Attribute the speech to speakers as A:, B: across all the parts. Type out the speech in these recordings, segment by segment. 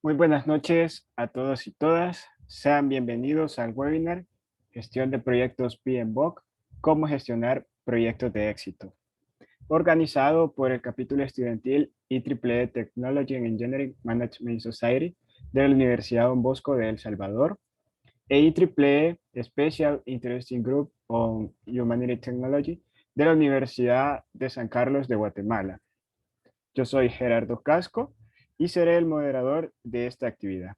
A: Muy buenas noches a todos y todas. Sean bienvenidos al webinar Gestión de Proyectos PMBOK, cómo gestionar proyectos de éxito, organizado por el capítulo estudiantil IEEE Technology and Engineering Management Society de la Universidad Don Bosco de El Salvador e IEEE Special Interesting Group on Humanity Technology de la Universidad de San Carlos de Guatemala. Yo soy Gerardo Casco y seré el moderador de esta actividad.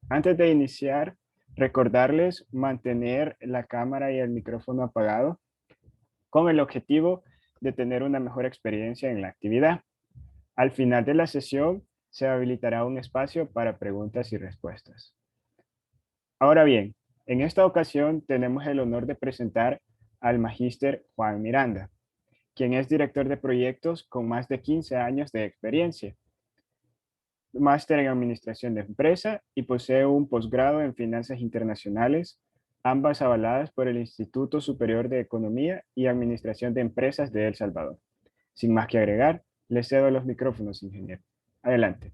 A: Antes de iniciar, recordarles mantener la cámara y el micrófono apagado con el objetivo de tener una mejor experiencia en la actividad. Al final de la sesión se habilitará un espacio para preguntas y respuestas. Ahora bien, en esta ocasión tenemos el honor de presentar al magíster Juan Miranda, quien es director de proyectos con más de 15 años de experiencia, máster en Administración de Empresa y posee un posgrado en Finanzas Internacionales, ambas avaladas por el Instituto Superior de Economía y Administración de Empresas de El Salvador. Sin más que agregar, le cedo los micrófonos, ingeniero. Adelante.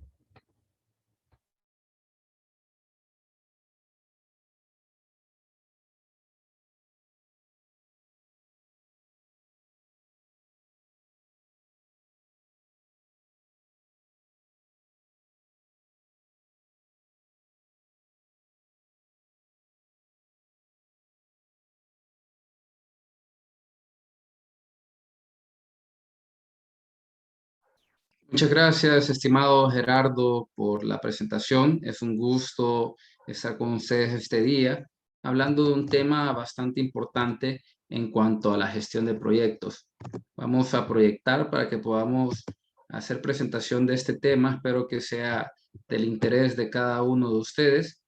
B: Muchas gracias, estimado Gerardo, por la presentación. Es un gusto estar con ustedes este día, hablando de un tema bastante importante en cuanto a la gestión de proyectos. Vamos a proyectar para que podamos hacer presentación de este tema. Espero que sea del interés de cada uno de ustedes.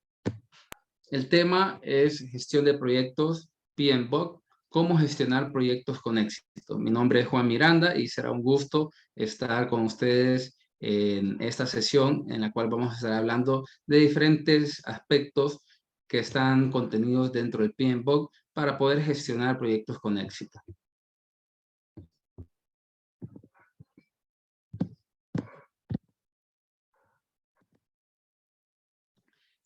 B: El tema es gestión de proyectos PMBOK, cómo gestionar proyectos con éxito. Mi nombre es Juan Miranda y será un gusto estar con ustedes en esta sesión en la cual vamos a estar hablando de diferentes aspectos que están contenidos dentro del PMBOK para poder gestionar proyectos con éxito.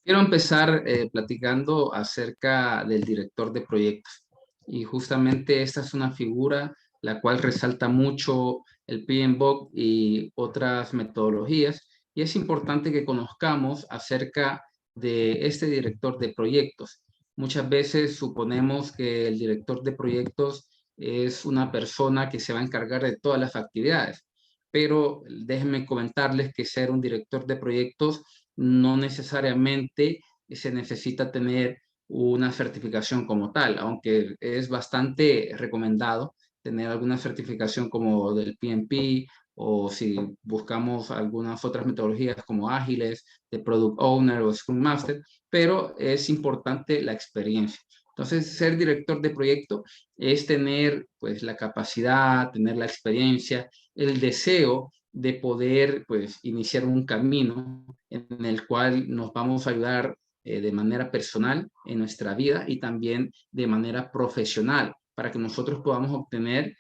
B: Quiero empezar platicando acerca del director de proyectos. Y justamente esta es una figura la cual resalta mucho el PMBOK y otras metodologías. Y es importante que conozcamos acerca de este director de proyectos. Muchas veces suponemos que el director de proyectos es una persona que se va a encargar de todas las actividades. Pero déjenme comentarles que ser un director de proyectos no necesariamente se necesita tener una certificación como tal, aunque es bastante recomendado tener alguna certificación como del PMP o si buscamos algunas otras metodologías como ágiles, de Product Owner o Scrum Master, pero es importante la experiencia. Entonces, ser director de proyecto es tener pues la capacidad, tener la experiencia, el deseo de poder pues iniciar un camino en el cual nos vamos a ayudar de manera personal en nuestra vida y también de manera profesional para que nosotros podamos obtener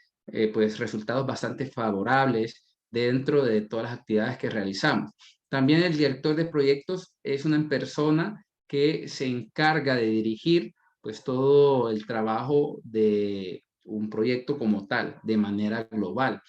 B: pues resultados bastante favorables dentro de todas las actividades que realizamos. También el director de proyectos es una persona que se encarga de dirigir pues todo el trabajo de un proyecto como tal, de manera global.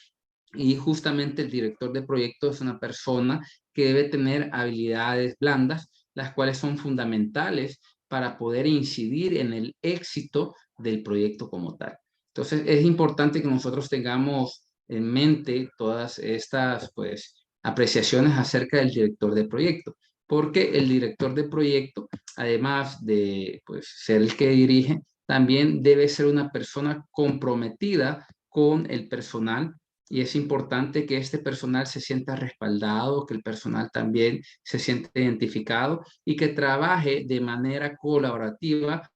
B: Y justamente el director de proyectos es una persona que debe tener habilidades blandas, las cuales son fundamentales para poder incidir en el éxito del proyecto como tal. Entonces, es importante que nosotros tengamos en mente todas estas, pues, apreciaciones acerca del director de proyecto, porque el director de proyecto, además de, pues, ser el que dirige, también debe ser una persona comprometida con el personal y es importante que este personal se sienta respaldado, que el personal también se sienta identificado y que trabaje de manera colaborativa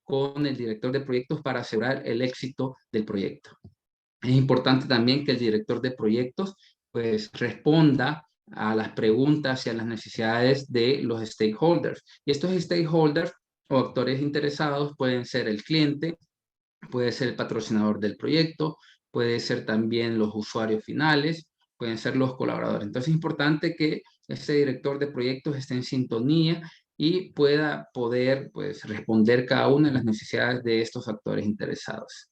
B: con el director de proyectos para asegurar el éxito del proyecto. Es importante también que el director de proyectos pues responda a las preguntas y a las necesidades de los stakeholders. Y estos stakeholders o actores interesados pueden ser el cliente, puede ser el patrocinador del proyecto, puede ser también los usuarios finales pueden ser los colaboradores. Entonces es importante que este director de proyectos esté en sintonía y pueda poder pues, responder cada una de las necesidades de estos actores interesados.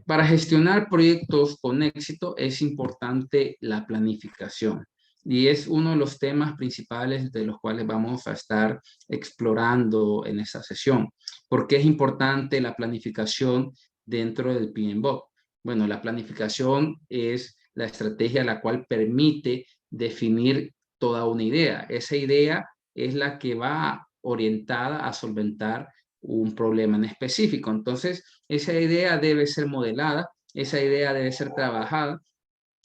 B: Para gestionar proyectos con éxito es importante la planificación y es uno de los temas principales de los cuales vamos a estar explorando en esta sesión. ¿Por qué es importante la planificación dentro del PMBOK? Bueno, la planificación es la estrategia la cual permite definir toda una idea. Esa idea es la que va orientada a solventar un problema en específico. Entonces, esa idea debe ser modelada, esa idea debe ser trabajada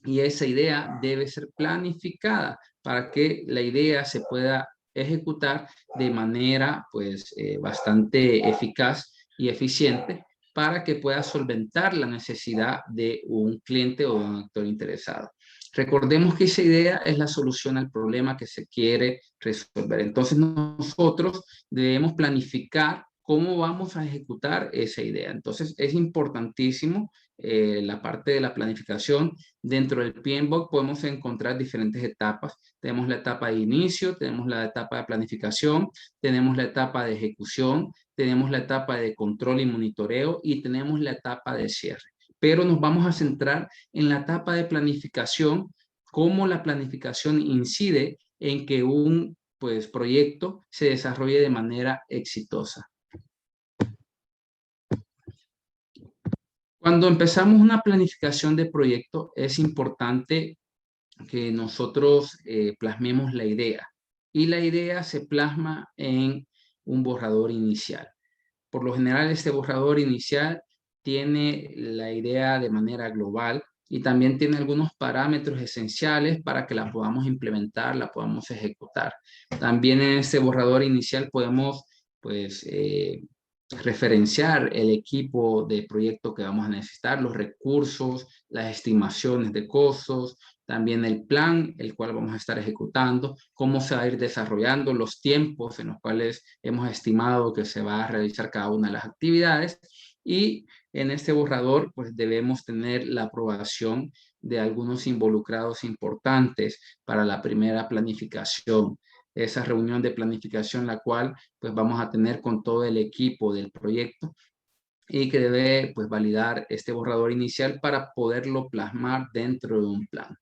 B: y esa idea debe ser planificada para que la idea se pueda ejecutar de manera pues bastante eficaz y eficiente para que pueda solventar la necesidad de un cliente o de un actor interesado. Recordemos que esa idea es la solución al problema que se quiere resolver. Entonces nosotros debemos planificar cómo vamos a ejecutar esa idea. Entonces es importantísimo la parte de la planificación. Dentro del PMBOK podemos encontrar diferentes etapas. Tenemos la etapa de inicio, tenemos la etapa de planificación, tenemos la etapa de ejecución, tenemos la etapa de control y monitoreo y tenemos la etapa de cierre. Pero nos vamos a centrar en la etapa de planificación, cómo la planificación incide en que un proyecto se desarrolle de manera exitosa. Cuando empezamos una planificación de proyecto, es importante que nosotros plasmemos la idea. Y la idea se plasma en un borrador inicial. Por lo general, este borrador inicial tiene la idea de manera global y también tiene algunos parámetros esenciales para que la podamos implementar, la podamos ejecutar. También en este borrador inicial podemos, pues, referenciar el equipo de proyecto que vamos a necesitar, los recursos, las estimaciones de costos, también el plan, el cual vamos a estar ejecutando, cómo se va a ir desarrollando, los tiempos en los cuales hemos estimado que se va a realizar cada una de las actividades. Y en este borrador, pues debemos tener la aprobación de algunos involucrados importantes para la primera planificación. Esa reunión de planificación, la cual pues vamos a tener con todo el equipo del proyecto y que debe pues validar este borrador inicial para poderlo plasmar dentro de un plan.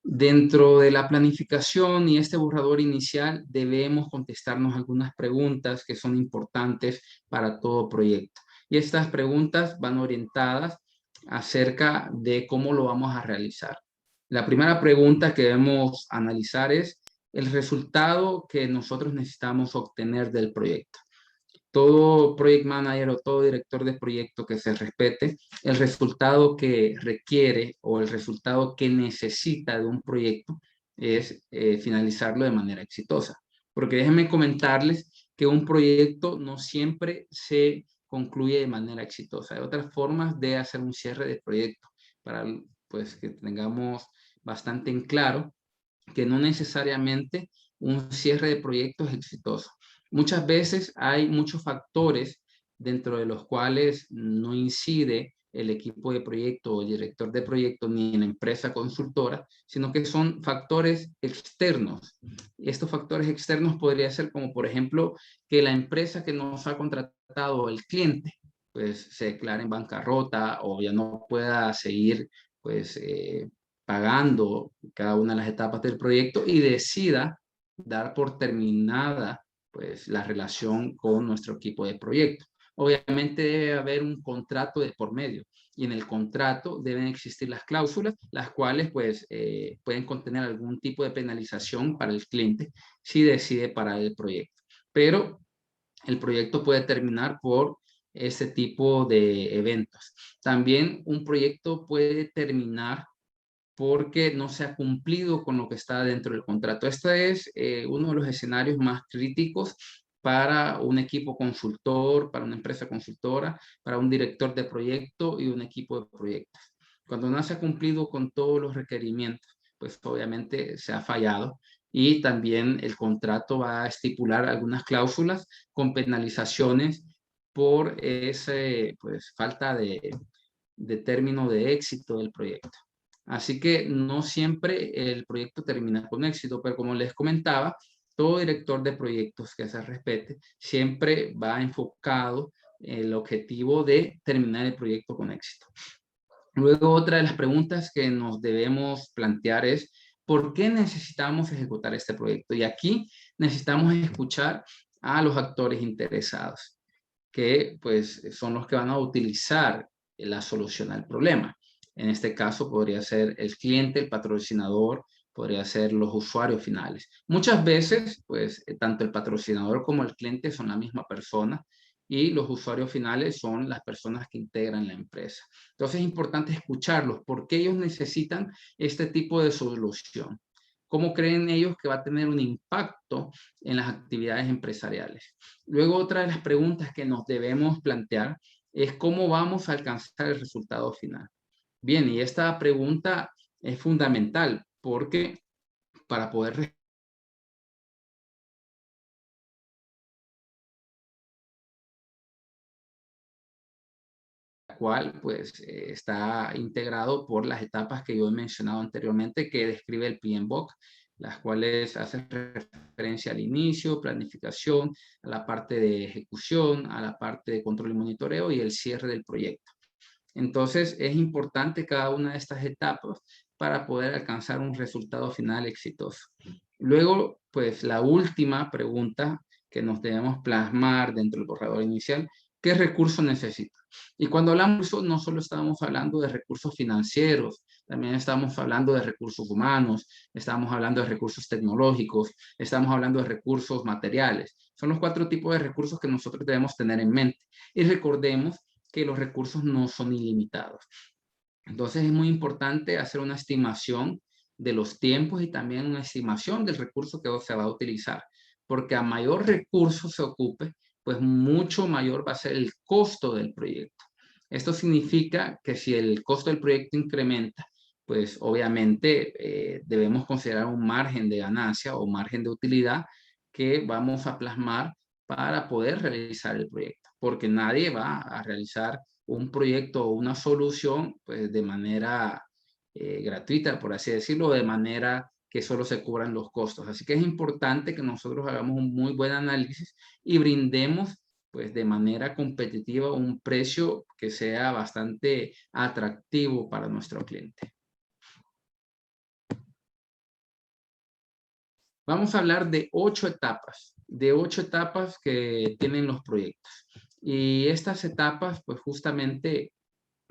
B: Dentro de la planificación y este borrador inicial debemos contestarnos algunas preguntas que son importantes para todo proyecto. Y estas preguntas van orientadas acerca de cómo lo vamos a realizar. La primera pregunta que debemos analizar es el resultado que nosotros necesitamos obtener del proyecto. Todo project manager o todo director de proyecto que se respete, el resultado que requiere o el resultado que necesita de un proyecto es finalizarlo de manera exitosa. Porque déjenme comentarles que un proyecto no siempre se concluye de manera exitosa. Hay otras formas de hacer un cierre de proyecto para pues, que tengamos bastante en claro que no necesariamente un cierre de proyecto es exitoso. Muchas veces hay muchos factores dentro de los cuales no incide el equipo de proyecto o el director de proyecto ni en la empresa consultora, sino que son factores externos. Estos factores externos podría ser como, por ejemplo, que la empresa que nos ha contratado, el cliente, pues se declare en bancarrota o ya no pueda seguir pues pagando cada una de las etapas del proyecto y decida dar por terminada pues la relación con nuestro equipo de proyecto. Obviamente debe haber un contrato de por medio y en el contrato deben existir las cláusulas, las cuales pues pueden contener algún tipo de penalización para el cliente si decide parar el proyecto. Pero el proyecto puede terminar por ese tipo de eventos. También un proyecto puede terminar porque no se ha cumplido con lo que está dentro del contrato. Este es uno de los escenarios más críticos para un equipo consultor, para una empresa consultora, para un director de proyecto y un equipo de proyectos. Cuando no se ha cumplido con todos los requerimientos, pues obviamente se ha fallado y también el contrato va a estipular algunas cláusulas con penalizaciones por esa falta de término de éxito del proyecto. Así que no siempre el proyecto termina con éxito, pero como les comentaba, todo director de proyectos que se respete siempre va enfocado en el objetivo de terminar el proyecto con éxito. Luego, otra de las preguntas que nos debemos plantear es, ¿por qué necesitamos ejecutar este proyecto? Y aquí necesitamos escuchar a los actores interesados, que pues son los que van a utilizar la solución al problema. En este caso podría ser el cliente, el patrocinador, podría ser los usuarios finales. Muchas veces, pues, tanto el patrocinador como el cliente son la misma persona y los usuarios finales son las personas que integran la empresa. Entonces es importante escucharlos porque ellos necesitan este tipo de solución. ¿Cómo creen ellos que va a tener un impacto en las actividades empresariales? Luego, otra de las preguntas que nos debemos plantear es cómo vamos a alcanzar el resultado final. Bien, y esta pregunta es fundamental porque para poder cual pues está integrado por las etapas que yo he mencionado anteriormente que describe el PMBOK, las cuales hacen referencia al inicio, planificación, a la parte de ejecución, a la parte de control y monitoreo y el cierre del proyecto. Entonces es importante cada una de estas etapas para poder alcanzar un resultado final exitoso. Luego, pues la última pregunta que nos debemos plasmar dentro del borrador inicial, ¿qué recursos necesito? Y cuando hablamos de eso, no solo estamos hablando de recursos financieros, también estamos hablando de recursos humanos, estamos hablando de recursos tecnológicos, estamos hablando de recursos materiales. Son los 4 tipos de recursos que nosotros debemos tener en mente. Y recordemos que los recursos no son ilimitados. Entonces es muy importante hacer una estimación de los tiempos y también una estimación del recurso que se va a utilizar, porque a mayor recurso se ocupe, pues mucho mayor va a ser el costo del proyecto. Esto significa que si el costo del proyecto incrementa, pues obviamente debemos considerar un margen de ganancia o margen de utilidad que vamos a plasmar para poder realizar el proyecto, porque nadie va a realizar un proyecto o una solución pues, de manera gratuita, por así decirlo, de manera que solo se cubran los costos. Así que es importante que nosotros hagamos un muy buen análisis y brindemos pues de manera competitiva un precio que sea bastante atractivo para nuestro cliente. Vamos a hablar de 8 etapas que tienen los proyectos. Y estas etapas, pues justamente,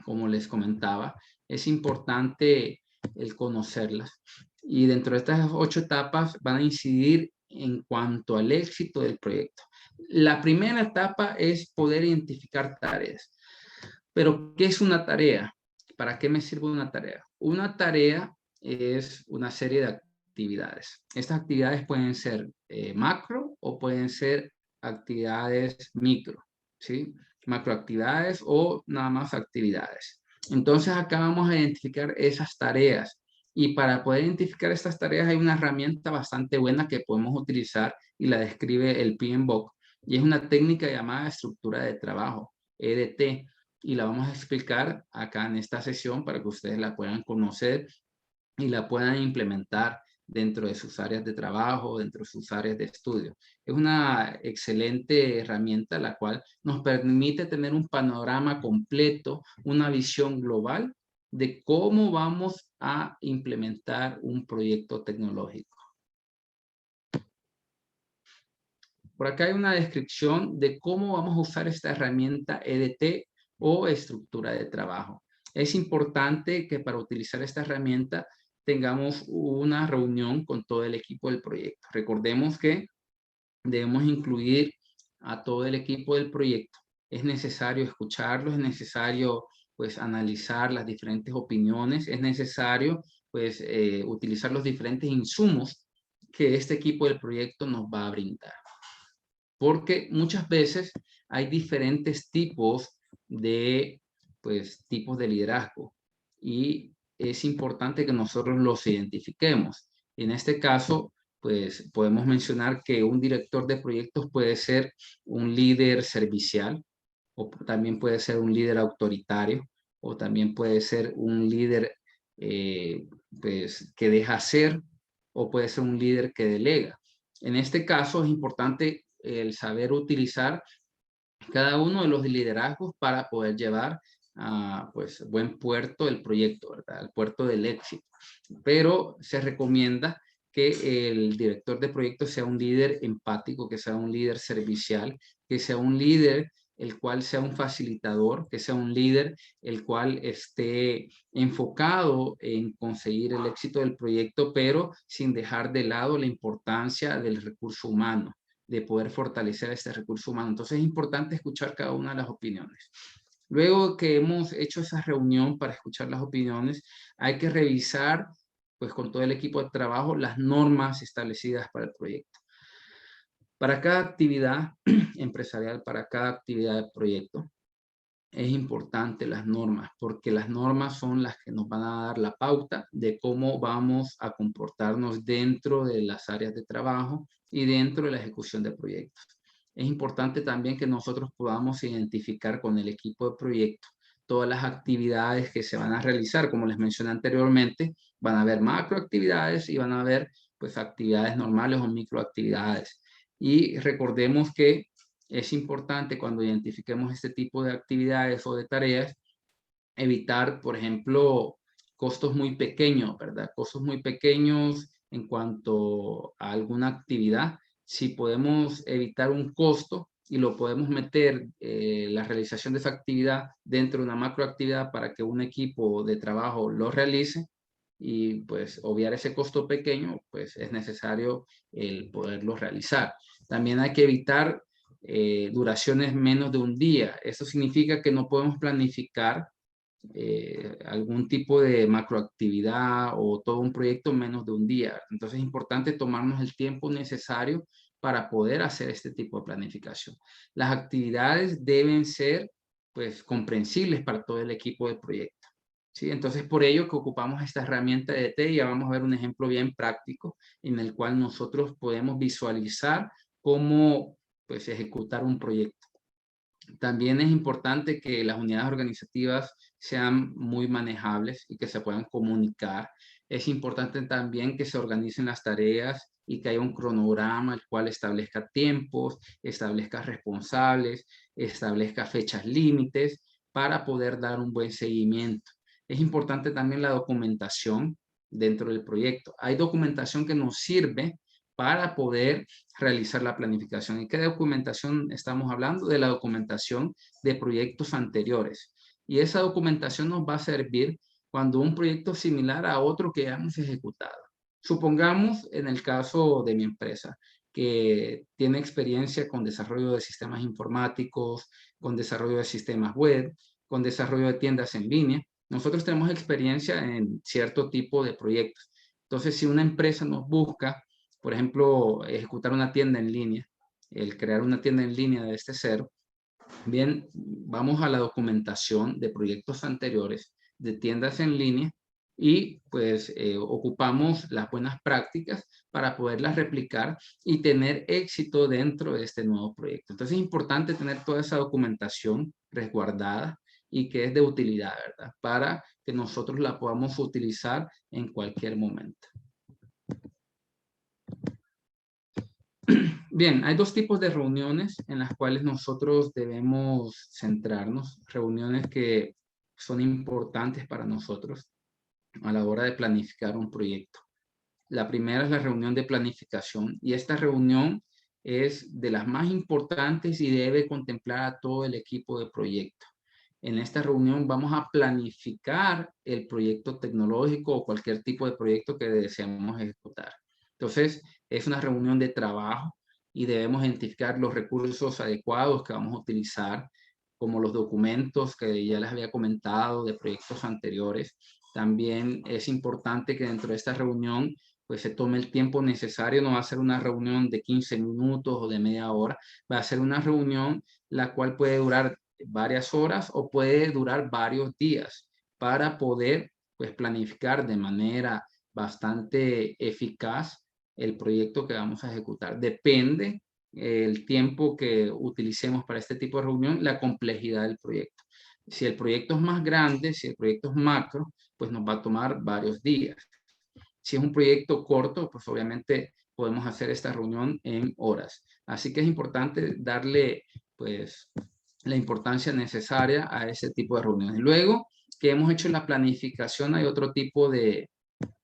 B: como les comentaba, es importante el conocerlas. Y dentro de estas 8 etapas van a incidir en cuanto al éxito del proyecto. La primera etapa es poder identificar tareas. Pero, ¿qué es una tarea? ¿Para qué me sirve una tarea? Una tarea es una serie de actividades. Estas actividades pueden ser macro o pueden ser actividades micro, ¿sí? Macroactividades o nada más actividades. Entonces acá vamos a identificar esas tareas y para poder identificar estas tareas hay una herramienta bastante buena que podemos utilizar y la describe el PMBOK y es una técnica llamada estructura de trabajo, EDT, y la vamos a explicar acá en esta sesión para que ustedes la puedan conocer y la puedan implementar dentro de sus áreas de trabajo, dentro de sus áreas de estudio. Es una excelente herramienta la cual nos permite tener un panorama completo, una visión global de cómo vamos a implementar un proyecto tecnológico. Por acá hay una descripción de cómo vamos a usar esta herramienta EDT o estructura de trabajo. Es importante que para utilizar esta herramienta tengamos una reunión con todo el equipo del proyecto. Recordemos que debemos incluir a todo el equipo del proyecto. Es necesario escucharlos, es necesario pues analizar las diferentes opiniones, es necesario pues utilizar los diferentes insumos que este equipo del proyecto nos va a brindar. Porque muchas veces hay diferentes tipos de tipos de liderazgo y es importante que nosotros los identifiquemos. En este caso, pues podemos mencionar que un director de proyectos puede ser un líder servicial o también puede ser un líder autoritario. o también puede ser un líder pues, que deja hacer, o puede ser un líder que delega. En este caso es importante el saber utilizar cada uno de los liderazgos para poder llevar a pues, buen puerto el proyecto, ¿verdad? Al puerto del éxito. Pero se recomienda que el director de proyecto sea un líder empático, que sea un líder servicial, que sea un líder el cual sea un facilitador, que sea un líder el cual esté enfocado en conseguir el éxito del proyecto, pero sin dejar de lado la importancia del recurso humano, de poder fortalecer este recurso humano. Entonces es importante escuchar cada una de las opiniones. Luego que hemos hecho esa reunión para escuchar las opiniones, hay que revisar, pues con todo el equipo de trabajo, las normas establecidas para el proyecto. Para cada actividad empresarial, para cada actividad de proyecto, es importante las normas, porque las normas son las que nos van a dar la pauta de cómo vamos a comportarnos dentro de las áreas de trabajo y dentro de la ejecución de proyectos. Es importante también que nosotros podamos identificar con el equipo de proyecto todas las actividades que se van a realizar. Como les mencioné anteriormente, van a haber macroactividades y van a haber pues actividades normales o microactividades. Y recordemos que es importante cuando identifiquemos este tipo de actividades o de tareas, evitar, por ejemplo, costos muy pequeños, ¿verdad? Costos muy pequeños en cuanto a alguna actividad. Si podemos evitar un costo y lo podemos meter, la realización de esa actividad dentro de una macroactividad para que un equipo de trabajo lo realice, y pues obviar ese costo pequeño, pues es necesario el poderlo realizar. También hay que evitar duraciones menos de un día. Eso significa que no podemos planificar algún tipo de macroactividad o todo un proyecto en menos de un día. Entonces es importante tomarnos el tiempo necesario para poder hacer este tipo de planificación. Las actividades deben ser pues comprensibles para todo el equipo de proyecto. ¿Sí? Entonces, por ello que ocupamos esta herramienta de ET, y ya vamos a ver un ejemplo bien práctico en el cual nosotros podemos visualizar cómo pues, ejecutar un proyecto. También es importante que las unidades organizativas sean muy manejables y que se puedan comunicar. Es importante también que se organicen las tareas y que haya un cronograma el cual establezca tiempos, establezca responsables, establezca fechas límites para poder dar un buen seguimiento. Es importante también la documentación dentro del proyecto. Hay documentación que nos sirve para poder realizar la planificación. ¿Y qué documentación estamos hablando? De la documentación de proyectos anteriores. Y esa documentación nos va a servir cuando un proyecto similar a otro que hemos ejecutado. Supongamos en el caso de mi empresa, que tiene experiencia con desarrollo de sistemas informáticos, con desarrollo de sistemas web, con desarrollo de tiendas en línea. Nosotros tenemos experiencia en cierto tipo de proyectos. Entonces, si una empresa nos busca, por ejemplo, ejecutar una tienda en línea, el crear una tienda en línea desde cero, bien, vamos a la documentación de proyectos anteriores de tiendas en línea y pues ocupamos las buenas prácticas para poderlas replicar y tener éxito dentro de este nuevo proyecto. Entonces es importante tener toda esa documentación resguardada y que es de utilidad, ¿verdad? Para que nosotros la podamos utilizar en cualquier momento. Bien, hay dos tipos de reuniones en las cuales nosotros debemos centrarnos, reuniones que son importantes para nosotros a la hora de planificar un proyecto. La primera es la reunión de planificación, y esta reunión es de las más importantes y debe contemplar a todo el equipo de proyecto. En esta reunión vamos a planificar el proyecto tecnológico o cualquier tipo de proyecto que deseamos ejecutar. Entonces, es una reunión de trabajo y debemos identificar los recursos adecuados que vamos a utilizar, como los documentos que ya les había comentado de proyectos anteriores. También es importante que dentro de esta reunión pues se tome el tiempo necesario. No va a ser una reunión de 15 minutos o de media hora, va a ser una reunión la cual puede durar varias horas o puede durar varios días para poder pues planificar de manera bastante eficaz el proyecto que vamos a ejecutar. Depende el tiempo que utilicemos para este tipo de reunión, la complejidad del proyecto. Si el proyecto es más grande, si el proyecto es macro, pues nos va a tomar varios días. Si es un proyecto corto, pues obviamente podemos hacer esta reunión en horas. Así que es importante darle, pues, la importancia necesaria a ese tipo de reuniones. Luego que hemos hecho la planificación, hay otro tipo de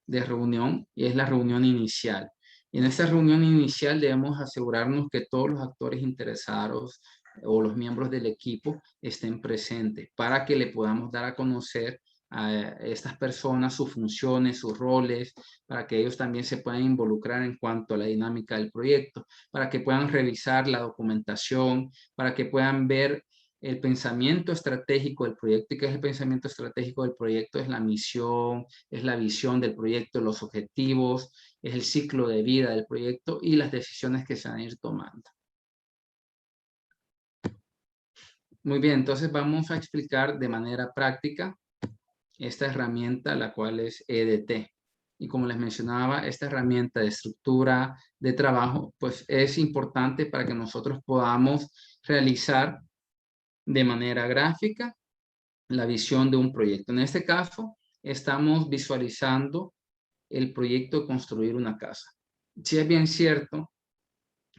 B: reunión y es la reunión inicial. Y en esta reunión inicial debemos asegurarnos que todos los actores interesados o los miembros del equipo estén presentes para que le podamos dar a conocer a estas personas sus funciones, sus roles, para que ellos también se puedan involucrar en cuanto a la dinámica del proyecto, para que puedan revisar la documentación, para que puedan ver el pensamiento estratégico del proyecto. ¿Y qué es el pensamiento estratégico del proyecto? Es la misión, es la visión del proyecto, los objetivos, es el ciclo de vida del proyecto y las decisiones que se van a ir tomando. Muy bien, entonces vamos a explicar de manera práctica esta herramienta, la cual es EDT. Y como les mencionaba, esta herramienta de estructura de trabajo, pues es importante para que nosotros podamos realizar de manera gráfica la visión de un proyecto. En este caso, estamos visualizando el proyecto de construir una casa. Si es bien cierto,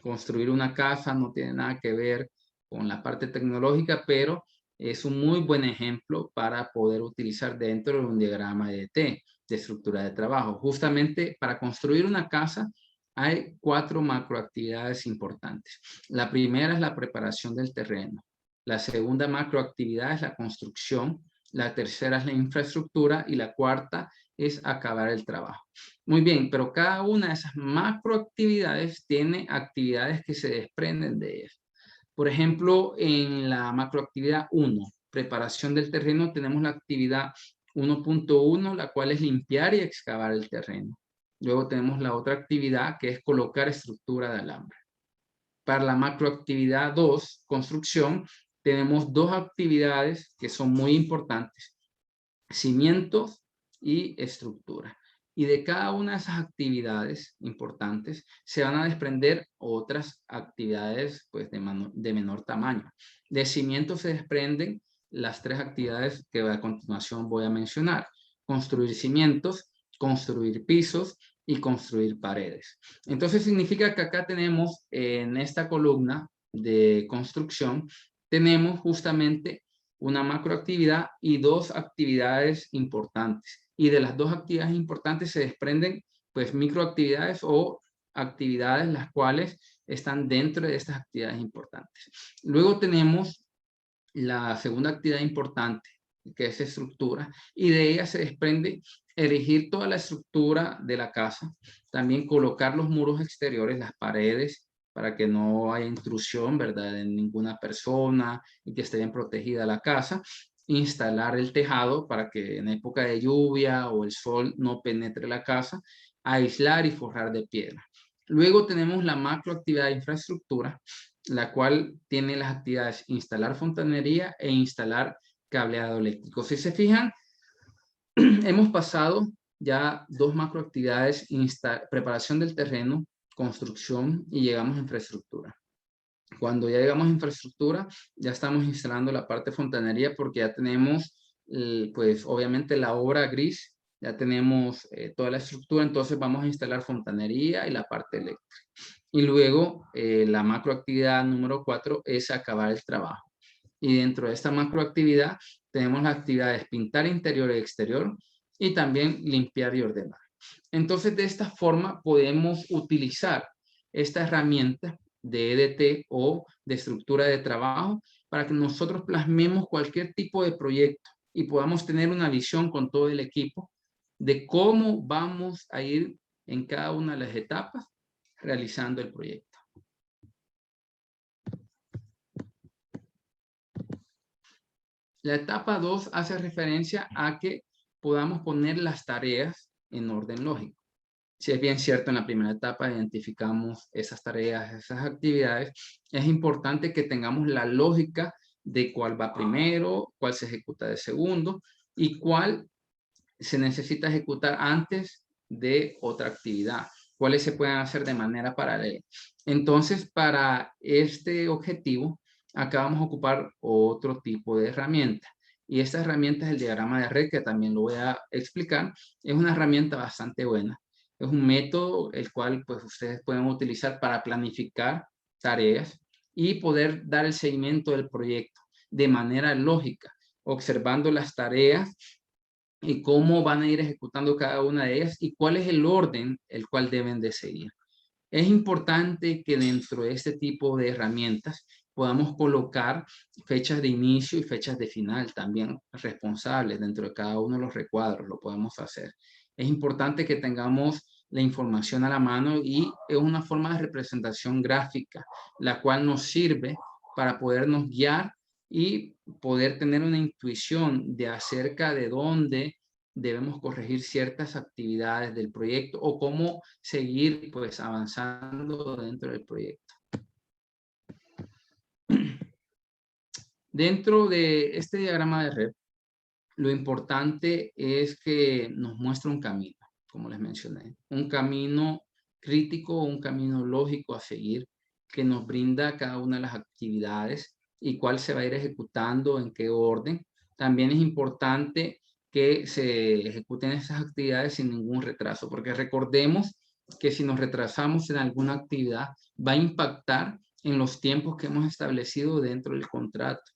B: construir una casa no tiene nada que ver con la parte tecnológica, pero es un muy buen ejemplo para poder utilizar dentro de un diagrama EDT, de estructura de trabajo. Justamente para construir una casa hay 4 macroactividades importantes. La primera es la preparación del terreno. La segunda macroactividad es la construcción. La tercera es la infraestructura y la cuarta es acabar el trabajo. Muy bien, pero cada una de esas macroactividades tiene actividades que se desprenden de ellas. Por ejemplo, en la macroactividad 1, preparación del terreno, tenemos la actividad 1.1, la cual es limpiar y excavar el terreno. Luego tenemos la otra actividad que es colocar estructura de alambre. Para la macroactividad 2, construcción, tenemos 2 actividades que son muy importantes: cimientos y estructura. Y de cada una de esas actividades importantes se van a desprender otras actividades pues, de menor tamaño. De cimientos se desprenden las 3 actividades que a continuación voy a mencionar: construir cimientos, construir pisos y construir paredes. Entonces significa que acá tenemos en esta columna de construcción, tenemos justamente una macroactividad y 2 actividades importantes. Y de las 2 actividades importantes se desprenden pues microactividades o actividades las cuales están dentro de estas actividades importantes. Luego tenemos la segunda actividad importante, que es estructura, y de ella se desprende elegir toda la estructura de la casa, también colocar los muros exteriores, las paredes, para que no haya intrusión, ¿verdad?, de ninguna persona y que esté bien protegida la casa. Instalar el tejado para que en época de lluvia o el sol no penetre la casa. Aislar y forrar de piedra. Luego tenemos la macroactividad de infraestructura, la cual tiene las actividades instalar fontanería e instalar cableado eléctrico. Si se fijan, hemos pasado ya 2 macroactividades: preparación del terreno, construcción, y llegamos a infraestructura. Cuando ya llegamos a infraestructura, ya estamos instalando la parte de fontanería porque ya tenemos, pues obviamente la obra gris, ya tenemos toda la estructura, entonces vamos a instalar fontanería y la parte eléctrica. Y luego la macroactividad número 4 es acabar el trabajo. Y dentro de esta macroactividad tenemos las actividades pintar interior y exterior y también limpiar y ordenar. Entonces de esta forma podemos utilizar esta herramienta de EDT o de estructura de trabajo para que nosotros plasmemos cualquier tipo de proyecto y podamos tener una visión con todo el equipo de cómo vamos a ir en cada una de las etapas realizando el proyecto. La etapa 2 hace referencia a que podamos poner las tareas en orden lógico. Si es bien cierto, en la primera etapa identificamos esas tareas, esas actividades, es importante que tengamos la lógica de cuál va primero, cuál se ejecuta de segundo y cuál se necesita ejecutar antes de otra actividad, cuáles se pueden hacer de manera paralela. Entonces, para este objetivo, acá vamos a ocupar otro tipo de herramienta. Y esta herramienta es el diagrama de red, que también lo voy a explicar. Es una herramienta bastante buena. Es un método el cual pues ustedes pueden utilizar para planificar tareas y poder dar el seguimiento del proyecto de manera lógica, observando las tareas y cómo van a ir ejecutando cada una de ellas y cuál es el orden el cual deben de seguir. Es importante que dentro de este tipo de herramientas podamos colocar fechas de inicio y fechas de final también responsables dentro de cada uno de los recuadros, lo podemos hacer. Es importante que tengamos la información a la mano y es una forma de representación gráfica, la cual nos sirve para podernos guiar y poder tener una intuición de acerca de dónde debemos corregir ciertas actividades del proyecto o cómo seguir pues avanzando dentro del proyecto. Dentro de este diagrama de red, lo importante es que nos muestra un camino, como les mencioné, un camino crítico, un camino lógico a seguir que nos brinda cada una de las actividades y cuál se va a ir ejecutando, en qué orden. También es importante que se ejecuten esas actividades sin ningún retraso, porque recordemos que si nos retrasamos en alguna actividad, va a impactar en los tiempos que hemos establecido dentro del contrato.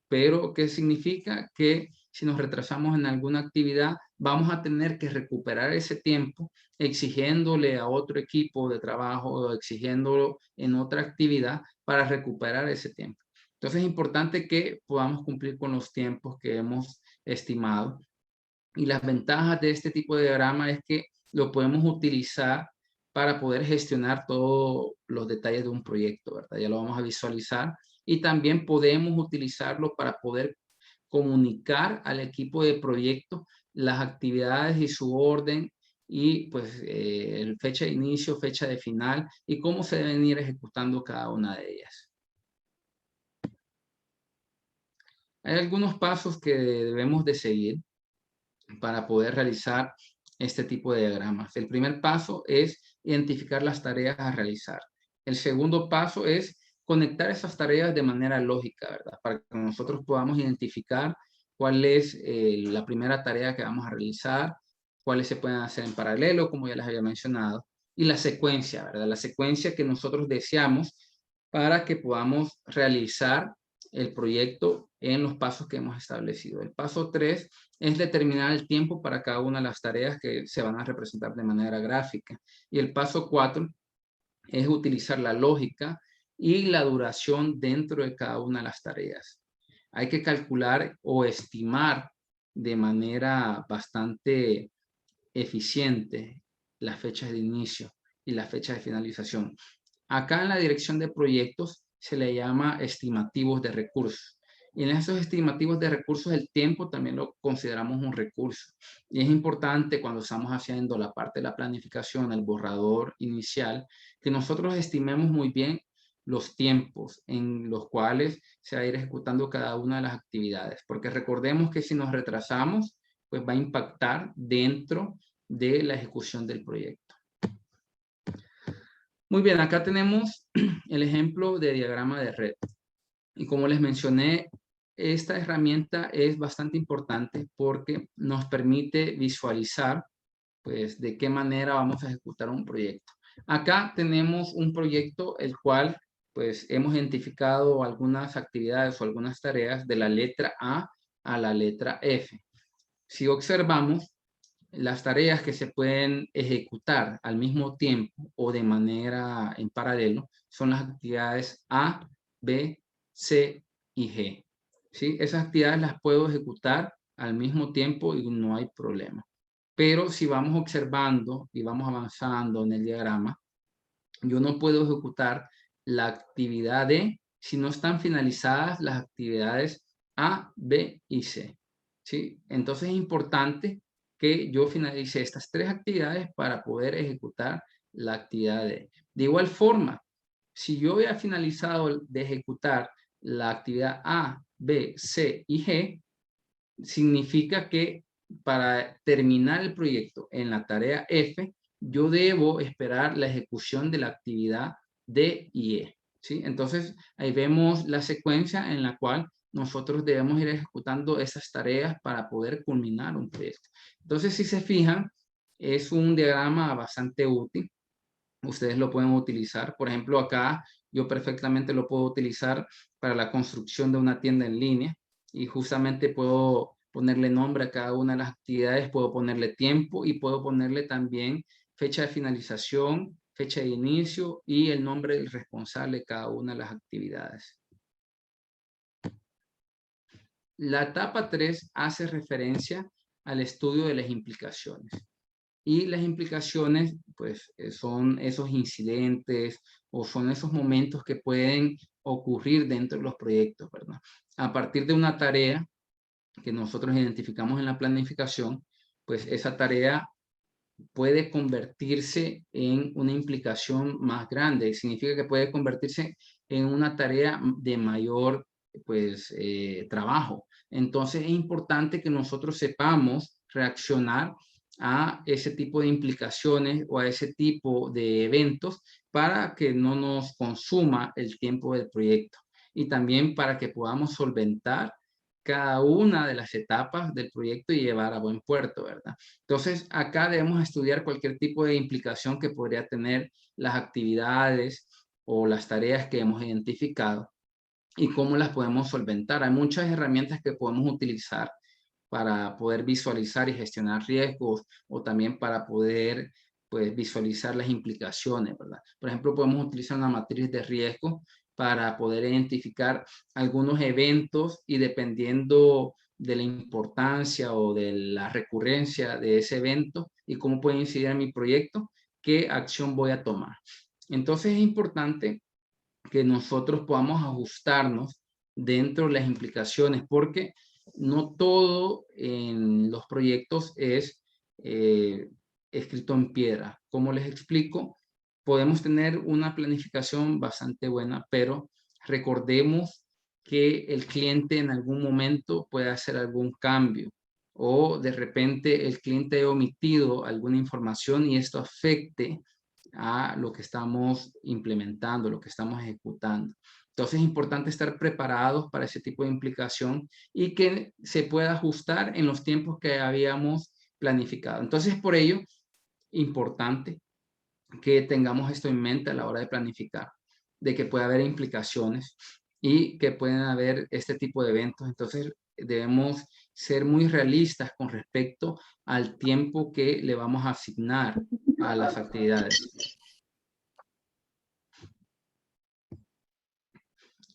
B: Pero, ¿qué significa? Que si nos retrasamos en alguna actividad, vamos a tener que recuperar ese tiempo exigiéndole a otro equipo de trabajo o exigiéndolo en otra actividad para recuperar ese tiempo. Entonces es importante que podamos cumplir con los tiempos que hemos estimado. Y las ventajas de este tipo de diagrama es que lo podemos utilizar para poder gestionar todos los detalles de un proyecto, ¿verdad? Ya lo vamos a visualizar. Y también podemos utilizarlo para poder comunicar al equipo de proyecto las actividades y su orden y pues fecha de inicio, fecha de final y cómo se deben ir ejecutando cada una de ellas. Hay algunos pasos que debemos de seguir para poder realizar este tipo de diagramas. El primer paso es identificar las tareas a realizar. El segundo paso es conectar esas tareas de manera lógica, ¿verdad? Para que nosotros podamos identificar cuál es la primera tarea que vamos a realizar, cuáles se pueden hacer en paralelo, como ya les había mencionado, y la secuencia, ¿verdad? La secuencia que nosotros deseamos para que podamos realizar el proyecto en los pasos que hemos establecido. El paso 3 es determinar el tiempo para cada una de las tareas que se van a representar de manera gráfica. Y el paso 4 es utilizar la lógica y la duración dentro de cada una de las tareas. Hay que calcular o estimar de manera bastante eficiente las fechas de inicio y las fechas de finalización. Acá en la dirección de proyectos se le llama estimativos de recursos. Y en esos estimativos de recursos el tiempo también lo consideramos un recurso. Y es importante cuando estamos haciendo la parte de la planificación, el borrador inicial, que nosotros estimemos muy bien los tiempos en los cuales se va a ir ejecutando cada una de las actividades. Porque recordemos que si nos retrasamos, pues va a impactar dentro de la ejecución del proyecto. Muy bien, acá tenemos el ejemplo de diagrama de red. Y como les mencioné, esta herramienta es bastante importante porque nos permite visualizar pues de qué manera vamos a ejecutar un proyecto. Acá tenemos un proyecto el cual pues hemos identificado algunas actividades o algunas tareas de la letra A la letra F. Si observamos, las tareas que se pueden ejecutar al mismo tiempo o de manera en paralelo son las actividades A, B, C y G. ¿Sí? Esas actividades las puedo ejecutar al mismo tiempo y no hay problema. Pero si vamos observando y vamos avanzando en el diagrama, yo no puedo ejecutar la actividad D si no están finalizadas las actividades A, B y C. ¿Sí? Entonces es importante que yo finalice estas tres actividades para poder ejecutar la actividad D. De igual forma, si yo he finalizado de ejecutar la actividad A, B, C y G, significa que para terminar el proyecto en la tarea F, yo debo esperar la ejecución de la actividad D y E. ¿Sí? Entonces, ahí vemos la secuencia en la cual nosotros debemos ir ejecutando esas tareas para poder culminar un proyecto. Entonces, si se fijan, es un diagrama bastante útil. Ustedes lo pueden utilizar. Por ejemplo, acá yo perfectamente lo puedo utilizar para la construcción de una tienda en línea y justamente puedo ponerle nombre a cada una de las actividades, puedo ponerle tiempo y puedo ponerle también fecha de finalización, fecha de inicio y el nombre del responsable de cada una de las actividades. La etapa 3 hace referencia al estudio de las implicaciones. Y las implicaciones, pues, son esos incidentes o son esos momentos que pueden ocurrir dentro de los proyectos, ¿verdad? A partir de una tarea que nosotros identificamos en la planificación, pues esa tarea puede convertirse en una implicación más grande. Significa que puede convertirse en una tarea de mayor, pues, trabajo. Entonces es importante que nosotros sepamos reaccionar a ese tipo de implicaciones o a ese tipo de eventos para que no nos consuma el tiempo del proyecto y también para que podamos solventar cada una de las etapas del proyecto y llevar a buen puerto, ¿verdad? Entonces, acá debemos estudiar cualquier tipo de implicación que podría tener las actividades o las tareas que hemos identificado y cómo las podemos solventar. Hay muchas herramientas que podemos utilizar para poder visualizar y gestionar riesgos o también para poder, pues, visualizar las implicaciones, ¿verdad? Por ejemplo, podemos utilizar una matriz de riesgo para poder identificar algunos eventos y dependiendo de la importancia o de la recurrencia de ese evento y cómo puede incidir en mi proyecto, qué acción voy a tomar. Entonces es importante que nosotros podamos ajustarnos dentro de las implicaciones, porque no todo en los proyectos es escrito en piedra. Como les explico, podemos tener una planificación bastante buena, pero recordemos que el cliente en algún momento puede hacer algún cambio o de repente el cliente ha omitido alguna información y esto afecte a lo que estamos implementando, lo que estamos ejecutando. Entonces es importante estar preparados para ese tipo de implicación y que se pueda ajustar en los tiempos que habíamos planificado. Entonces por ello, importante que tengamos esto en mente a la hora de planificar, de que puede haber implicaciones y que pueden haber este tipo de eventos. Entonces debemos ser muy realistas con respecto al tiempo que le vamos a asignar a las actividades.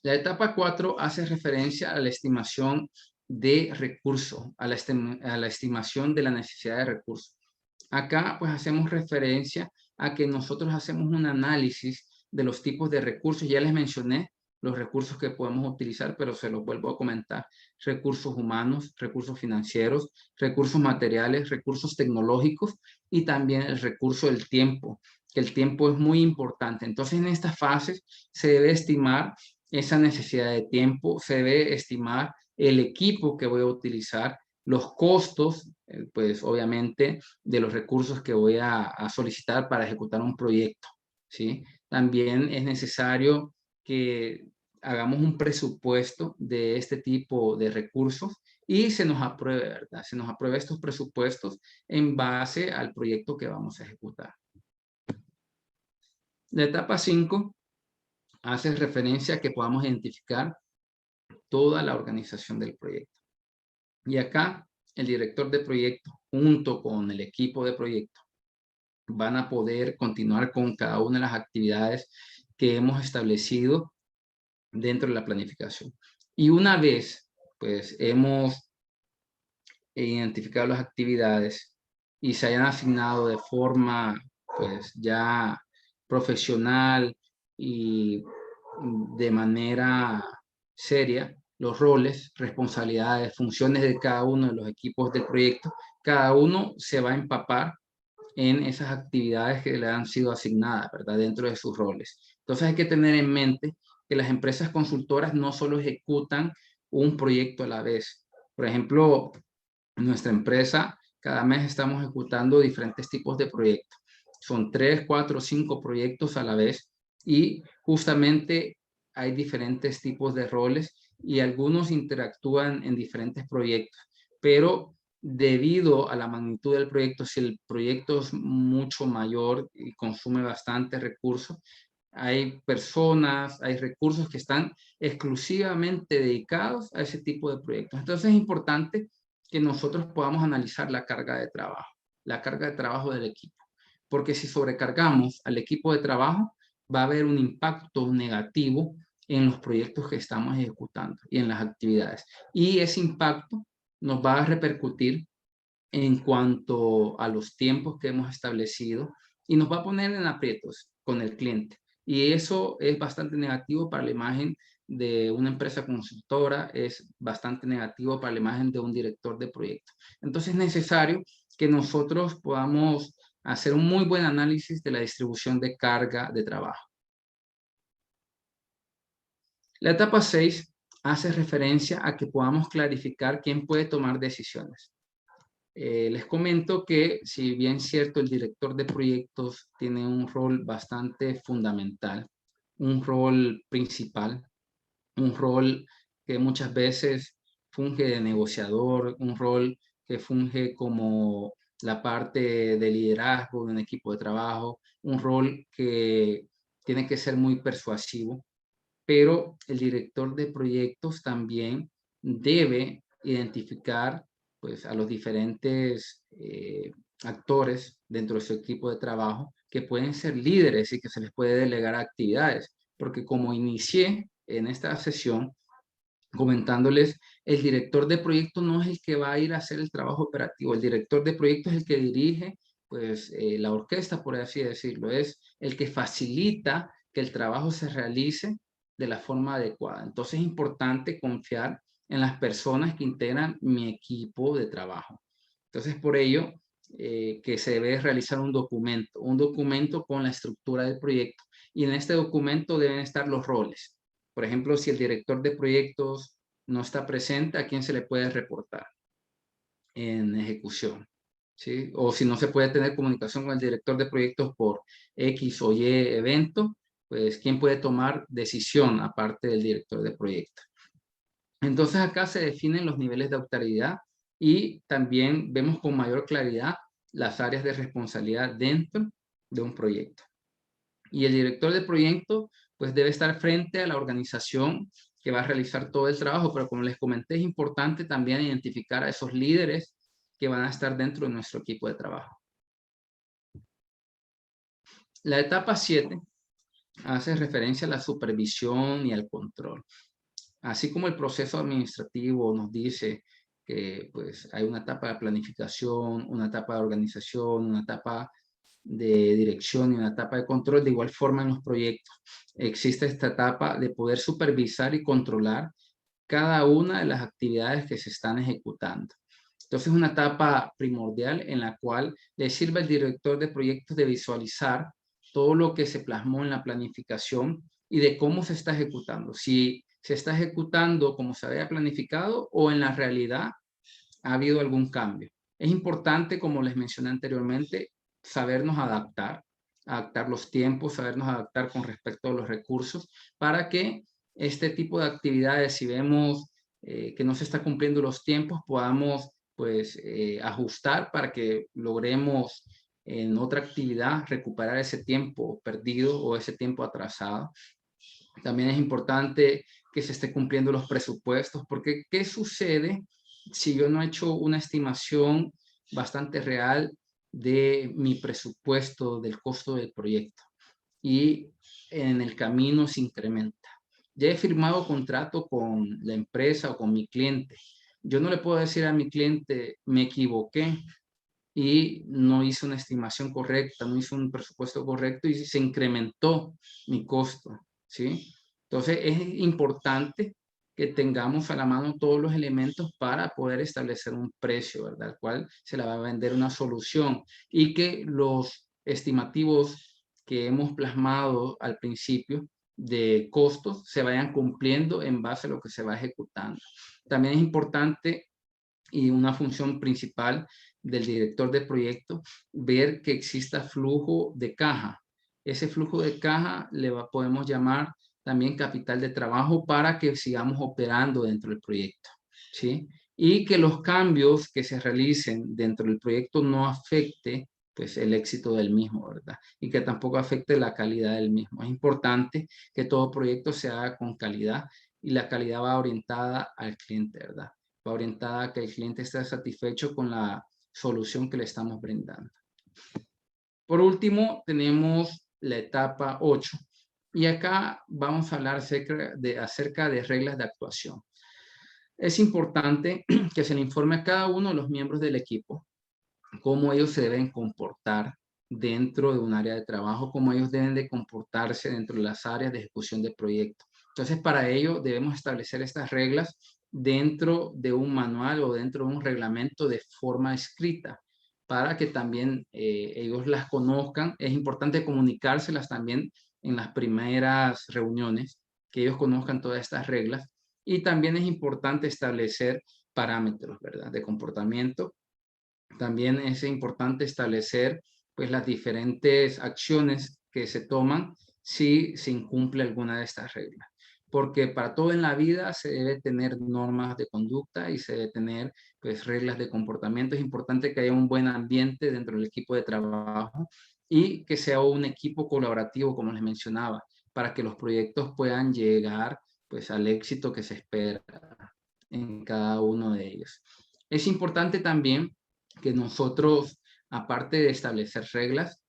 B: La etapa 4 hace referencia a la estimación de recursos, a la estimación de la necesidad de recursos. Acá pues hacemos referencia a que nosotros hacemos un análisis de los tipos de recursos. Ya les mencioné los recursos que podemos utilizar, pero se los vuelvo a comentar. Recursos humanos, recursos financieros, recursos materiales, recursos tecnológicos y también el recurso del tiempo, que el tiempo es muy importante. Entonces en estas fases se debe estimar esa necesidad de tiempo, se debe estimar el equipo que voy a utilizar, los costos, pues obviamente, de los recursos que voy a solicitar para ejecutar un proyecto, ¿sí? También es necesario que hagamos un presupuesto de este tipo de recursos y se nos apruebe, ¿verdad? Se nos apruebe estos presupuestos en base al proyecto que vamos a ejecutar. La etapa 5 hace referencia a que podamos identificar toda la organización del proyecto. Y acá el director de proyecto junto con el equipo de proyecto van a poder continuar con cada una de las actividades que hemos establecido dentro de la planificación. Y una vez pues hemos identificado las actividades y se hayan asignado de forma pues ya profesional y de manera seria los roles, responsabilidades, funciones de cada uno de los equipos del proyecto, cada uno se va a empapar en esas actividades que le han sido asignadas, ¿verdad? Dentro de sus roles. Entonces hay que tener en mente que las empresas consultoras no solo ejecutan un proyecto a la vez. Por ejemplo, en nuestra empresa, cada mes estamos ejecutando diferentes tipos de proyectos. Son 3, 4, 5 proyectos a la vez y justamente hay diferentes tipos de roles y algunos interactúan en diferentes proyectos, pero debido a la magnitud del proyecto, si el proyecto es mucho mayor y consume bastantes recursos, hay personas, hay recursos que están exclusivamente dedicados a ese tipo de proyectos. Entonces es importante que nosotros podamos analizar la carga de trabajo del equipo, porque si sobrecargamos al equipo de trabajo, va a haber un impacto negativo en los proyectos que estamos ejecutando y en las actividades. Y ese impacto nos va a repercutir en cuanto a los tiempos que hemos establecido y nos va a poner en aprietos con el cliente. Y eso es bastante negativo para la imagen de una empresa consultora, es bastante negativo para la imagen de un director de proyecto. Entonces es necesario que nosotros podamos hacer un muy buen análisis de la distribución de carga de trabajo. La etapa 6 hace referencia a que podamos clarificar quién puede tomar decisiones. Les comento que si bien es cierto, el director de proyectos tiene un rol bastante fundamental, un rol principal, un rol que muchas veces funge de negociador, un rol que funge como la parte de liderazgo de un equipo de trabajo, un rol que tiene que ser muy persuasivo, pero el director de proyectos también debe identificar pues, a los diferentes actores dentro de su equipo de trabajo que pueden ser líderes y que se les puede delegar actividades, porque como inicié en esta sesión comentándoles, el director de proyecto no es el que va a ir a hacer el trabajo operativo, el director de proyecto es el que dirige pues la orquesta, por así decirlo, es el que facilita que el trabajo se realice de la forma adecuada. Entonces es importante confiar en las personas que integran mi equipo de trabajo. Entonces por ello que se debe realizar un documento con la estructura del proyecto y en este documento deben estar los roles. Por ejemplo, si el director de proyectos no está presente, ¿a quién se le puede reportar en ejecución? ¿Sí? O si no se puede tener comunicación con el director de proyectos por X o Y evento, pues ¿quién puede tomar decisión aparte del director de proyecto? Entonces acá se definen los niveles de autoridad y también vemos con mayor claridad las áreas de responsabilidad dentro de un proyecto. Y el director de proyecto pues debe estar frente a la organización que va a realizar todo el trabajo, pero como les comenté, es importante también identificar a esos líderes que van a estar dentro de nuestro equipo de trabajo. La etapa 7 hace referencia a la supervisión y al control. Así como el proceso administrativo nos dice que pues, hay una etapa de planificación, una etapa de organización, una etapa de dirección y una etapa de control, de igual forma en los proyectos existe esta etapa de poder supervisar y controlar cada una de las actividades que se están ejecutando. Entonces es una etapa primordial en la cual le sirve al director de proyectos de visualizar todo lo que se plasmó en la planificación y de cómo se está ejecutando. Si se está ejecutando como se había planificado o en la realidad ha habido algún cambio. Es importante, como les mencioné anteriormente, sabernos adaptar los tiempos, sabernos adaptar con respecto a los recursos para que este tipo de actividades, si vemos que no se está cumpliendo los tiempos, podamos pues ajustar para que logremos en otra actividad recuperar ese tiempo perdido o ese tiempo atrasado. También es importante que se esté cumpliendo los presupuestos, porque ¿qué sucede si yo no he hecho una estimación bastante real de mi presupuesto, del costo del proyecto? Y en el camino se incrementa. Ya he firmado contrato con la empresa o con mi cliente. Yo no le puedo decir a mi cliente, me equivoqué y no hice una estimación correcta, no hice un presupuesto correcto y se incrementó mi costo, ¿sí? Entonces es importante que tengamos a la mano todos los elementos para poder establecer un precio, ¿verdad? Al cual se le va a vender una solución y que los estimativos que hemos plasmado al principio de costos se vayan cumpliendo en base a lo que se va ejecutando. También es importante y una función principal del director de proyecto, ver que exista flujo de caja. Ese flujo de caja podemos llamar también capital de trabajo para que sigamos operando dentro del proyecto, ¿sí? Y que los cambios que se realicen dentro del proyecto no afecte pues el éxito del mismo, ¿verdad? Y que tampoco afecte la calidad del mismo. Es importante que todo proyecto se haga con calidad y la calidad va orientada al cliente, ¿verdad? Va orientada a que el cliente esté satisfecho con la solución que le estamos brindando. Por último, tenemos la etapa 8 y acá vamos a hablar acerca de reglas de actuación. Es importante que se le informe a cada uno de los miembros del equipo cómo ellos se deben comportar dentro de un área de trabajo, cómo ellos deben de comportarse dentro de las áreas de ejecución de proyectos. Entonces, para ello debemos establecer estas reglas dentro de un manual o dentro de un reglamento de forma escrita para que también ellos las conozcan. Es importante comunicárselas también en las primeras reuniones, que ellos conozcan todas estas reglas. Y también es importante establecer parámetros, ¿verdad?, de comportamiento. También es importante establecer pues las diferentes acciones que se toman si se incumple alguna de estas reglas. Porque para todo en la vida se debe tener normas de conducta y se debe tener pues reglas de comportamiento. Es importante que haya un buen ambiente dentro del equipo de trabajo y que sea un equipo colaborativo, como les mencionaba, para que los proyectos puedan llegar pues al éxito que se espera en cada uno de ellos. Es importante también que nosotros, aparte de establecer reglas,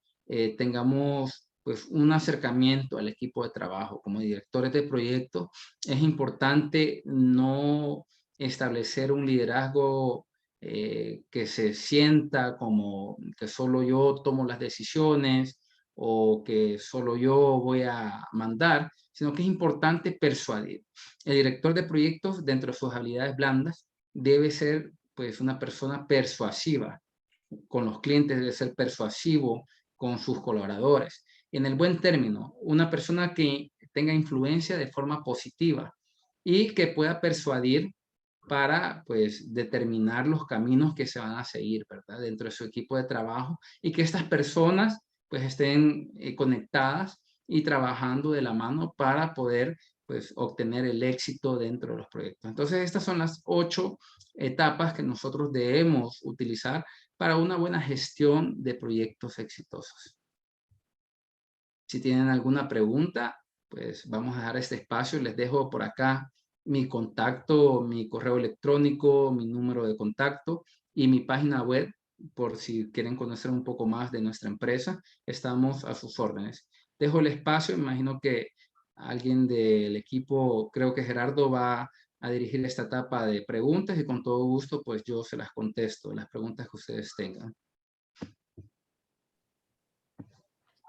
B: tengamos pues un acercamiento al equipo de trabajo. Como directores de proyecto, es importante no establecer un liderazgo que se sienta como que solo yo tomo las decisiones o que solo yo voy a mandar, sino que es importante persuadir. El director de proyectos, dentro de sus habilidades blandas, debe ser pues una persona persuasiva con los clientes, debe ser persuasivo con sus colaboradores. En el buen término, una persona que tenga influencia de forma positiva y que pueda persuadir para pues determinar los caminos que se van a seguir, ¿verdad?, dentro de su equipo de trabajo y que estas personas pues estén conectadas y trabajando de la mano para poder pues obtener el éxito dentro de los proyectos. Entonces, estas son las 8 etapas que nosotros debemos utilizar para una buena gestión de proyectos exitosos. Si tienen alguna pregunta, pues vamos a dejar este espacio. Les dejo por acá mi contacto, mi correo electrónico, mi número de contacto y mi página web por si quieren conocer un poco más de nuestra empresa. Estamos a sus órdenes. Dejo el espacio. Imagino que alguien del equipo, creo que Gerardo, va a dirigir esta etapa de preguntas y con todo gusto pues yo se las contesto, las preguntas que ustedes tengan.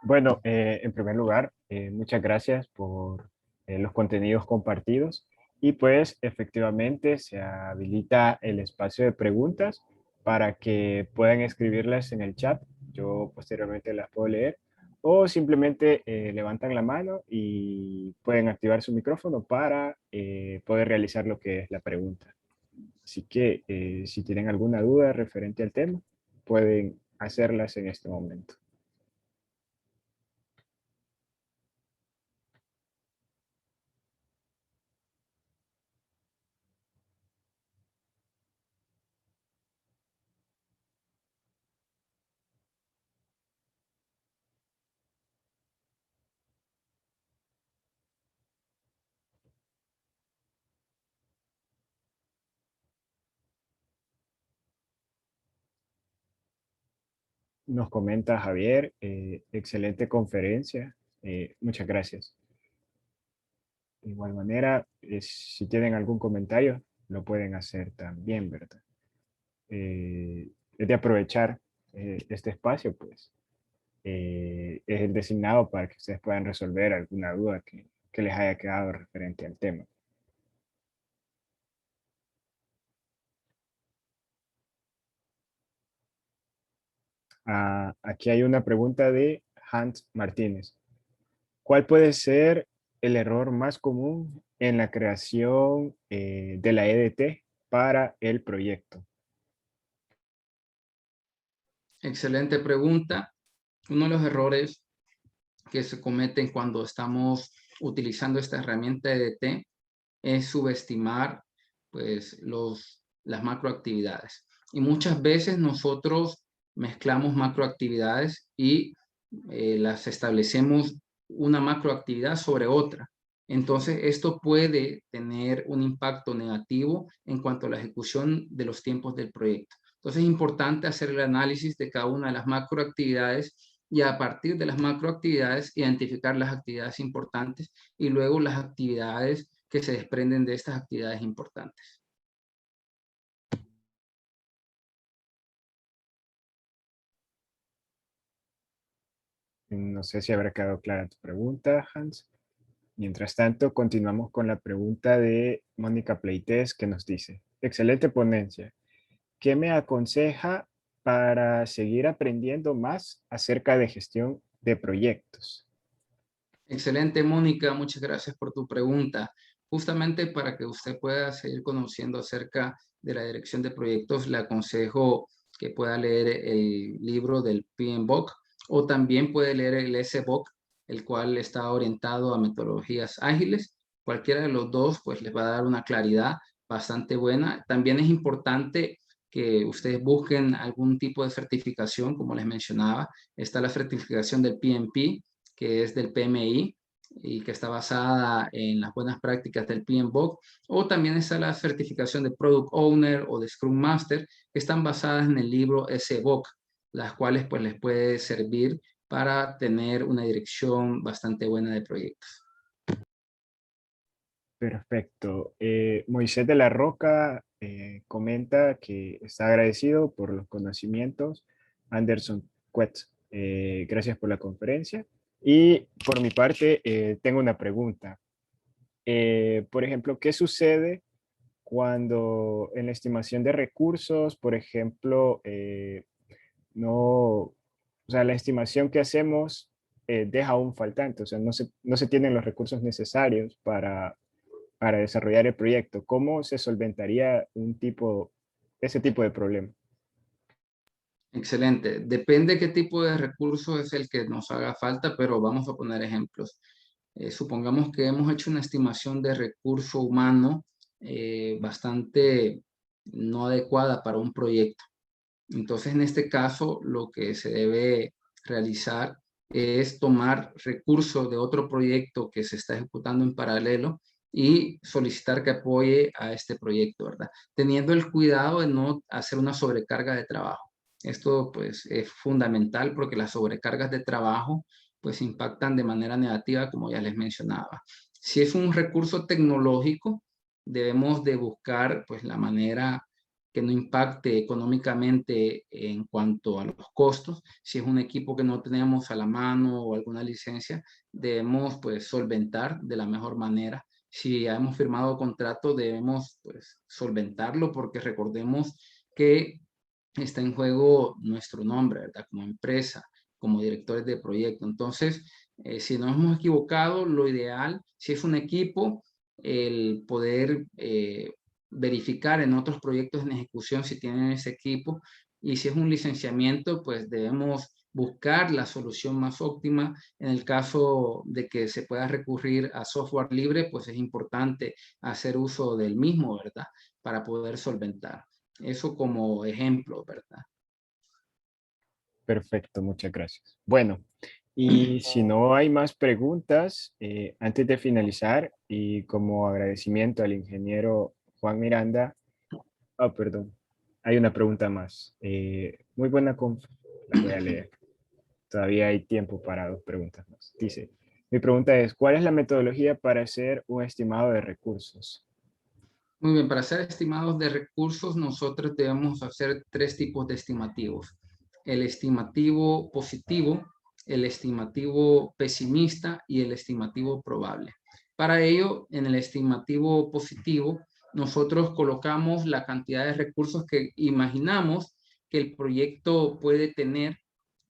A: Bueno, en primer lugar, muchas gracias por los contenidos compartidos y pues efectivamente se habilita el espacio de preguntas para que puedan escribirlas en el chat. Yo posteriormente las puedo leer o simplemente levantan la mano y pueden activar su micrófono para poder realizar lo que es la pregunta. Así que si tienen alguna duda referente al tema, pueden hacerlas en este momento. Nos comenta Javier, excelente conferencia, muchas gracias. De igual manera, si tienen algún comentario, lo pueden hacer también, ¿verdad? Es de aprovechar este espacio, pues, es el designado para que ustedes puedan resolver alguna duda que les haya quedado referente al tema. Aquí hay una pregunta de Hans Martínez. ¿Cuál puede ser el error más común en la creación de la EDT para el proyecto?
B: Excelente pregunta. Uno de los errores que se cometen cuando estamos utilizando esta herramienta EDT es subestimar pues las macroactividades. Y muchas veces nosotros mezclamos macroactividades y las establecemos una macroactividad sobre otra. Entonces, esto puede tener un impacto negativo en cuanto a la ejecución de los tiempos del proyecto. Entonces, es importante hacer el análisis de cada una de las macroactividades y a partir de las macroactividades identificar las actividades importantes y luego las actividades que se desprenden de estas actividades importantes.
A: No sé si habrá quedado clara tu pregunta, Hans. Mientras tanto, continuamos con la pregunta de Mónica Pleites, que nos dice: excelente ponencia. ¿Qué me aconseja para seguir aprendiendo más acerca de gestión de proyectos?
B: Excelente, Mónica. Muchas gracias por tu pregunta. Justamente para que usted pueda seguir conociendo acerca de la dirección de proyectos, le aconsejo que pueda leer el libro del PMBOK o también puede leer el SBOK, el cual está orientado a metodologías ágiles. Cualquiera de los dos, pues les va a dar una claridad bastante buena. También es importante que ustedes busquen algún tipo de certificación, como les mencionaba. Está la certificación del PMP, que es del PMI y que está basada en las buenas prácticas del PMBOK, o también está la certificación de Product Owner o de Scrum Master, que están basadas en el libro SBOK, las cuales pues les puede servir para tener una dirección bastante buena de proyectos.
A: Perfecto. Moisés de la Roca comenta que está agradecido por los conocimientos. Anderson Quetz, gracias por la conferencia. Y por mi parte, tengo una pregunta. Por ejemplo, ¿qué sucede cuando en la estimación de recursos, por ejemplo, no, o sea, la estimación que hacemos deja un faltante, o sea, no se tienen los recursos necesarios para desarrollar el proyecto? ¿Cómo se solventaría ese tipo de problema?
B: Excelente. Depende qué tipo de recurso es el que nos haga falta, pero vamos a poner ejemplos. Supongamos que hemos hecho una estimación de recurso humano bastante no adecuada para un proyecto. Entonces, en este caso, lo que se debe realizar es tomar recursos de otro proyecto que se está ejecutando en paralelo y solicitar que apoye a este proyecto, ¿verdad? Teniendo el cuidado de no hacer una sobrecarga de trabajo. Esto, pues, es fundamental porque las sobrecargas de trabajo, pues, impactan de manera negativa, como ya les mencionaba. Si es un recurso tecnológico, debemos de buscar, pues, la manera que no impacte económicamente en cuanto a los costos. Si es un equipo que no tenemos a la mano o alguna licencia, debemos pues solventar de la mejor manera. Si ya hemos firmado contrato, debemos pues solventarlo porque recordemos que está en juego nuestro nombre, ¿verdad? Como empresa, como directores de proyecto. Entonces, si nos hemos equivocado, lo ideal, si es un equipo, el poder verificar en otros proyectos en ejecución si tienen ese equipo, y si es un licenciamiento, pues debemos buscar la solución más óptima. En el caso de que se pueda recurrir a software libre, pues es importante hacer uso del mismo, ¿verdad? Para poder solventar. Eso como ejemplo, ¿verdad?
A: Perfecto, muchas gracias. Bueno, y si no hay más preguntas, antes de finalizar y como agradecimiento al ingeniero Juan Miranda, perdón, hay una pregunta más. Muy buena la voy a leer. Todavía hay tiempo para dos preguntas más. Dice, mi pregunta es: ¿cuál es la metodología para hacer un estimado de recursos?
B: Muy bien, para hacer estimados de recursos, nosotros debemos hacer tres tipos de estimativos. El estimativo positivo, el estimativo pesimista y el estimativo probable. Para ello, en el estimativo positivo, nosotros colocamos la cantidad de recursos que imaginamos que el proyecto puede tener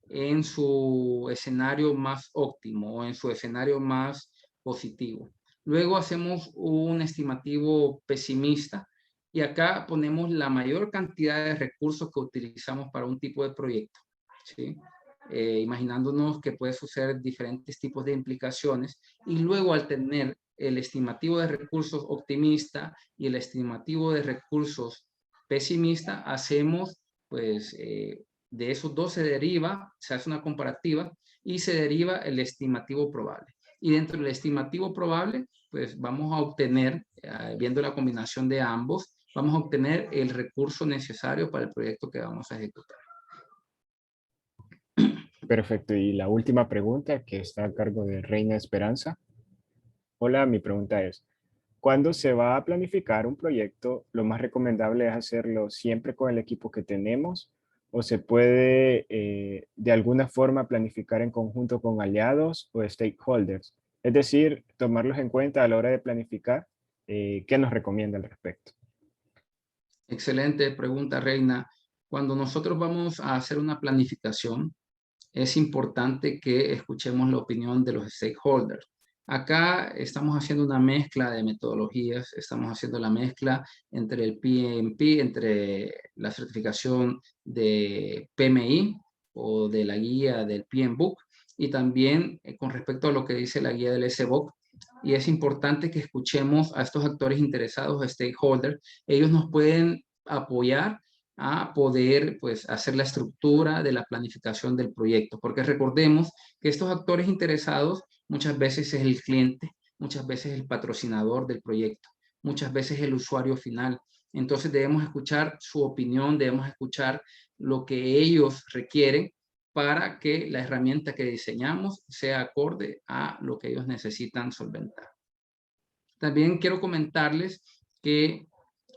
B: en su escenario más óptimo o en su escenario más positivo. Luego hacemos un estimativo pesimista y acá ponemos la mayor cantidad de recursos que utilizamos para un tipo de proyecto, ¿sí? imaginándonos que puede suceder diferentes tipos de implicaciones, y luego al tener el estimativo de recursos optimista y el estimativo de recursos pesimista, hacemos pues de esos dos se deriva, se hace una comparativa y se deriva el estimativo probable. Y dentro del estimativo probable, pues vamos a obtener, viendo la combinación de ambos, vamos a obtener el recurso necesario para el proyecto que vamos a ejecutar.
A: Perfecto. Y la última pregunta que está a cargo de Reina Esperanza. Hola, mi pregunta es, cuando se va a planificar un proyecto, lo más recomendable es hacerlo siempre con el equipo que tenemos o se puede de alguna forma planificar en conjunto con aliados o stakeholders. Es decir, tomarlos en cuenta a la hora de planificar. ¿Qué nos recomienda al respecto?
B: Excelente pregunta, Reina. Cuando nosotros vamos a hacer una planificación, es importante que escuchemos la opinión de los stakeholders. Acá estamos haciendo una mezcla de metodologías, estamos haciendo la mezcla entre el PMP, entre la certificación de PMI o de la guía del PMBOK y también con respecto a lo que dice la guía del SBOK. Y es importante que escuchemos a estos actores interesados, stakeholders. Ellos nos pueden apoyar a poder pues hacer la estructura de la planificación del proyecto, porque recordemos que estos actores interesados muchas veces es el cliente, muchas veces el patrocinador del proyecto, muchas veces el usuario final. Entonces debemos escuchar su opinión, debemos escuchar lo que ellos requieren para que la herramienta que diseñamos sea acorde a lo que ellos necesitan solventar. También quiero comentarles que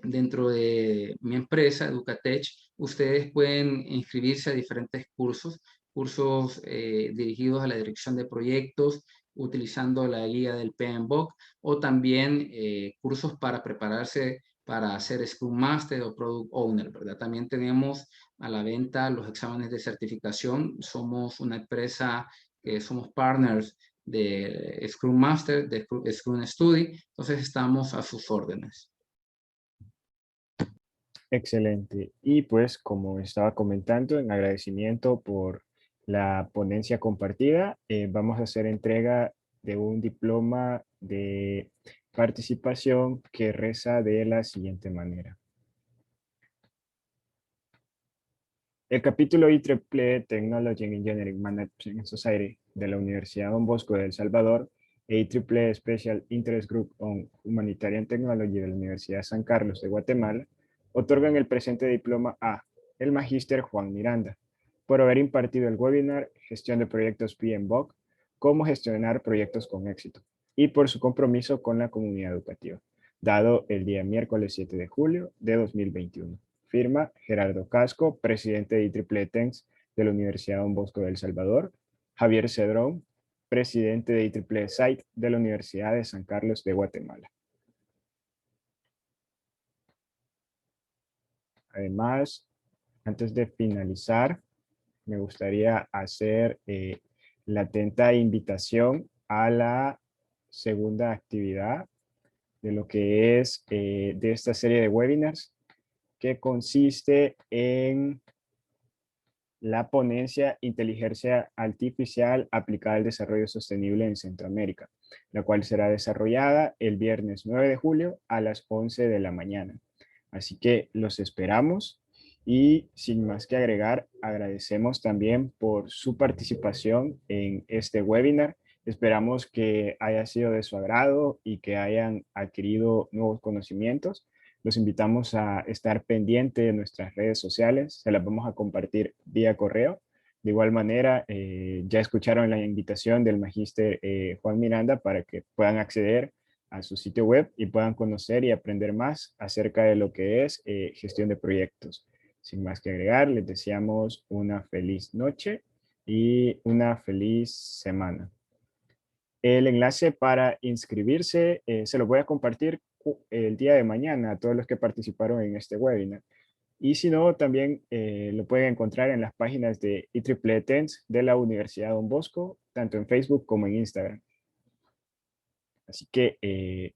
B: dentro de mi empresa, Educatech, ustedes pueden inscribirse a diferentes cursos, cursos dirigidos a la dirección de proyectos, utilizando la guía del PMBOK, o también cursos para prepararse para ser Scrum Master o Product Owner, ¿verdad? También tenemos a la venta los exámenes de certificación. Somos una empresa que somos partners de Scrum Master, de Scrum Study, entonces estamos a sus órdenes.
A: Excelente. Y pues, como estaba comentando, en agradecimiento por la ponencia compartida, vamos a hacer entrega de un diploma de participación que reza de la siguiente manera. El capítulo IEEE Technology and Engineering Management Society de la Universidad Don Bosco de El Salvador e IEEE Special Interest Group on Humanitarian Technology de la Universidad San Carlos de Guatemala otorgan el presente diploma a el magíster Juan Miranda por haber impartido el webinar Gestión de Proyectos PMBOK, cómo gestionar proyectos con éxito, y por su compromiso con la comunidad educativa, dado el día miércoles 7 de julio de 2021. Firma Gerardo Casco, presidente de IEEE TENS de la Universidad Don Bosco de El Salvador. Javier Cedrón, presidente de IEEE SITE de la Universidad de San Carlos de Guatemala. Además, antes de finalizar, me gustaría hacer la atenta invitación a la segunda actividad de lo que es de esta serie de webinars, que consiste en la ponencia Inteligencia Artificial aplicada al desarrollo sostenible en Centroamérica, la cual será desarrollada el viernes 9 de julio a las 11 de la mañana. Así que los esperamos y sin más que agregar, agradecemos también por su participación en este webinar. Esperamos que haya sido de su agrado y que hayan adquirido nuevos conocimientos. Los invitamos a estar pendiente de nuestras redes sociales, se las vamos a compartir vía correo. De igual manera, ya escucharon la invitación del magíster Juan Miranda para que puedan acceder a su sitio web y puedan conocer y aprender más acerca de lo que es gestión de proyectos. Sin más que agregar, les deseamos una feliz noche y una feliz semana. El enlace para inscribirse se lo voy a compartir el día de mañana a todos los que participaron en este webinar. Y si no, también lo pueden encontrar en las páginas de IEEE TENS de la Universidad Don Bosco, tanto en Facebook como en Instagram. Así que,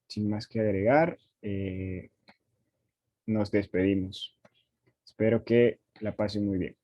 A: sin más que agregar, nos despedimos. Espero que la pasen muy bien.